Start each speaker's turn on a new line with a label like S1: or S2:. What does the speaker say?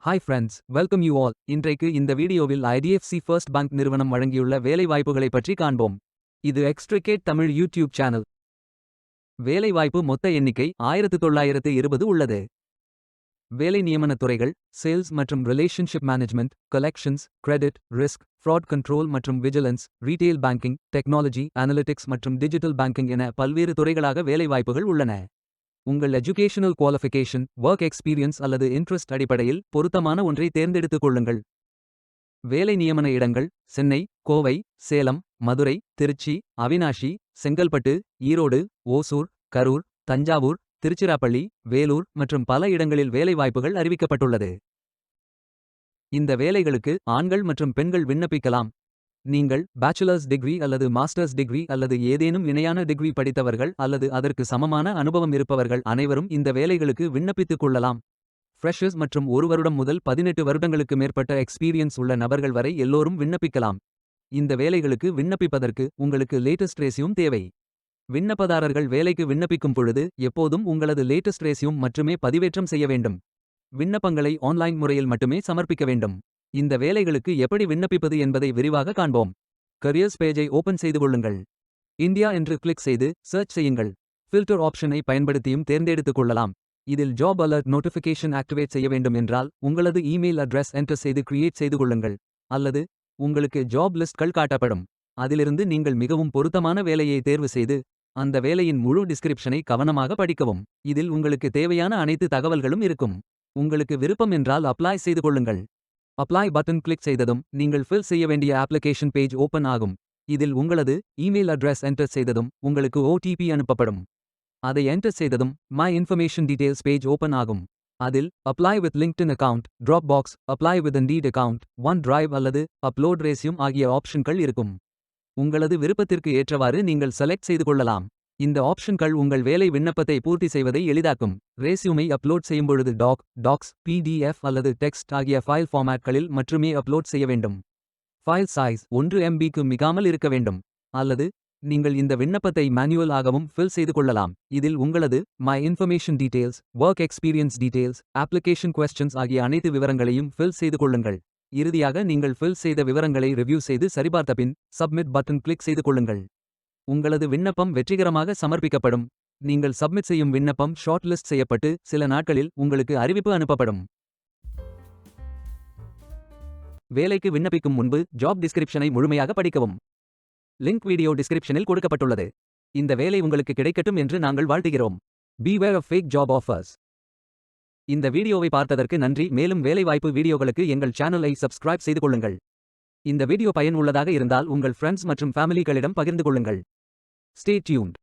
S1: Hi friends, welcome you all. இன்றைக்கு இந்த வீடியோவில் ஐடிஎஃப்சி ஃபர்ஸ்ட் பேங்க் நிறுவனம் வழங்கியுள்ள வேலைவாய்ப்புகளை பற்றி காண்போம். இது எக்ஸ்ட்ரிகேட் தமிழ் யூடியூப் சேனல். வேலைவாய்ப்பு மொத்த எண்ணிக்கை 1920 உள்ளது. வேலை நியமனத் துறைகள் சேல்ஸ் மற்றும் relationship management, collections, credit, risk, fraud control மற்றும் vigilance, retail banking, technology, analytics மற்றும் டிஜிட்டல் பேங்கிங் என பல்வேறு துறைகளாக வேலைவாய்ப்புகள் உள்ளன. உங்கள் எஜுகேஷனல் குவாலிஃபிகேஷன், ஒர்க் எக்ஸ்பீரியன்ஸ் அல்லது இன்ட்ரெஸ்ட் அடிப்படையில் பொருத்தமான ஒன்றை தேர்ந்தெடுத்துக் கொள்ளுங்கள். வேலை நியமன இடங்கள் சென்னை, கோவை, சேலம், மதுரை, திருச்சி, அவினாஷி, செங்கல்பட்டு, ஈரோடு, ஓசூர், கரூர், தஞ்சாவூர், திருச்சிராப்பள்ளி, வேலூர் மற்றும் பல இடங்களில் வேலைவாய்ப்புகள் அறிவிக்கப்பட்டுள்ளது. இந்த வேலைகளுக்கு ஆண்கள் மற்றும் பெண்கள் விண்ணப்பிக்கலாம். நீங்கள் பேச்சுலர்ஸ் டிகிரி அல்லது மாஸ்டர்ஸ் டிகிரி அல்லது ஏதேனும் இணையான டிகிரி படித்தவர்கள் அல்லது அதற்கு சமமான அனுபவம் இருப்பவர்கள் அனைவரும் இந்த வேலைகளுக்கு விண்ணப்பித்துக் கொள்ளலாம். ஃப்ரெஷர்ஸ் மற்றும் 1 வருடம் முதல் 18 வருடங்களுக்கு மேற்பட்ட எக்ஸ்பீரியன்ஸ் உள்ள நபர்கள் வரை எல்லோரும் விண்ணப்பிக்கலாம். இந்த வேலைகளுக்கு விண்ணப்பிப்பதற்கு உங்களுக்கு லேட்டஸ்ட் ரெஸ்யூம் தேவை. விண்ணப்பதாரர்கள் வேலைக்கு விண்ணப்பிக்கும் பொழுது எப்போதும் உங்களது லேட்டஸ்ட் ரெஸ்யூம் மட்டுமே பதிவேற்றம் செய்ய வேண்டும். விண்ணப்பங்களை ஆன்லைன் முறையில் மட்டுமே சமர்ப்பிக்க வேண்டும். இந்த வேலைகளுக்கு எப்படி விண்ணப்பிப்பது என்பதை விரிவாக காண்போம். கரியர்ஸ் பேஜை ஓபன் செய்து கொள்ளுங்கள். இந்தியா என்று கிளிக் செய்து சர்ச் செய்யுங்கள். ஃபில்டர் ஆப்ஷனை பயன்படுத்தியும் தேர்ந்தெடுத்துக் கொள்ளலாம். இதில் ஜாப் அலர்ட் நோட்டிஃபிகேஷன் ஆக்டிவேட் செய்ய வேண்டும் என்றால் உங்களது இமெயில் அட்ரஸ் என்டர் செய்து கிரியேட் செய்து கொள்ளுங்கள். அல்லது உங்களுக்கு ஜாப் லிஸ்ட்கள் காட்டப்படும். அதிலிருந்து நீங்கள் மிகவும் பொருத்தமான வேலையை தேர்வு செய்து அந்த வேலையின் முழு டிஸ்கிரிப்ஷனை கவனமாக படிக்கவும். இதில் உங்களுக்கு தேவையான அனைத்து தகவல்களும் இருக்கும். உங்களுக்கு விருப்பம் என்றால் அப்ளை செய்து கொள்ளுங்கள். அப்ளை பட்டன் கிளிக் செய்ததும் நீங்கள் ஃபில் செய்ய வேண்டிய அப்ளிகேஷன் பேஜ் ஓபன் ஆகும். இதில் உங்களது இமெயில் அட்ரஸ் என்டர் செய்ததும் உங்களுக்கு OTP அனுப்பப்படும். அதை என்டர் செய்ததும் my information details page open ஆகும். அதில் apply with LinkedIn account, Dropbox, apply with indeed account, OneDrive அல்லது அப்லோட் ரெஸ்யூம் ஆகிய ஆப்ஷன்கள் இருக்கும். உங்களது விருப்பத்திற்கு ஏற்றவாறு நீங்கள் செலக்ட் செய்து கொள்ளலாம். இந்த ஆப்ஷன்கள் உங்கள் வேலை விண்ணப்பத்தை பூர்த்தி செய்வதை எளிதாக்கும். ரெஸ்யூமை அப்லோட் செய்யும்பொழுது டாக்ஸ், PDF அல்லது டெக்ஸ்ட் ஆகிய ஃபைல் ஃபார்மேட்களில் மட்டுமே அப்லோட் செய்ய வேண்டும். ஃபைல் சைஸ் 1 MBக்கு மிகாமல் இருக்க வேண்டும். அல்லது நீங்கள் இந்த விண்ணப்பத்தை மேனுவல் ஆகவும் ஃபில் செய்து கொள்ளலாம். இதில் உங்களது my information details, work experience details, application questions ஆகிய அனைத்து விவரங்களையும் ஃபில் செய்து கொள்ளுங்கள். இறுதியாக நீங்கள் ஃபில் செய்த விவரங்களை ரிவ்யூ செய்து சரிபார்த்த பின் சப்மிட் பட்டன் கிளிக் செய்து கொள்ளுங்கள். உங்களது விண்ணப்பம் வெற்றிகரமாக சமர்ப்பிக்கப்படும். நீங்கள் சப்மிட் செய்யும் விண்ணப்பம் ஷார்ட் லிஸ்ட் செய்யப்பட்டு சில நாட்களில் உங்களுக்கு அறிவிப்பு அனுப்பப்படும். வேலைக்கு விண்ணப்பிக்கும் முன்பு ஜாப் டிஸ்கிரிப்ஷனை முழுமையாக படிக்கவும். லிங்க் வீடியோ டிஸ்கிரிப்ஷனில் கொடுக்கப்பட்டுள்ளது. இந்த வேலை உங்களுக்கு கிடைக்கட்டும் என்று நாங்கள் வாழ்த்துகிறோம். Beware of fake job offers. இந்த வீடியோவை பார்த்ததற்கு நன்றி. மேலும் வேலைவாய்ப்பு வீடியோகளுக்கு எங்கள் சேனலை சப்ஸ்கிரைப் செய்து கொள்ளுங்கள். இந்த வீடியோ பயனுள்ளதாக இருந்தால் உங்கள் ஃப்ரெண்ட்ஸ் மற்றும் ஃபேமிலிகளிடம் பகிர்ந்து கொள்ளுங்கள். Stay tuned.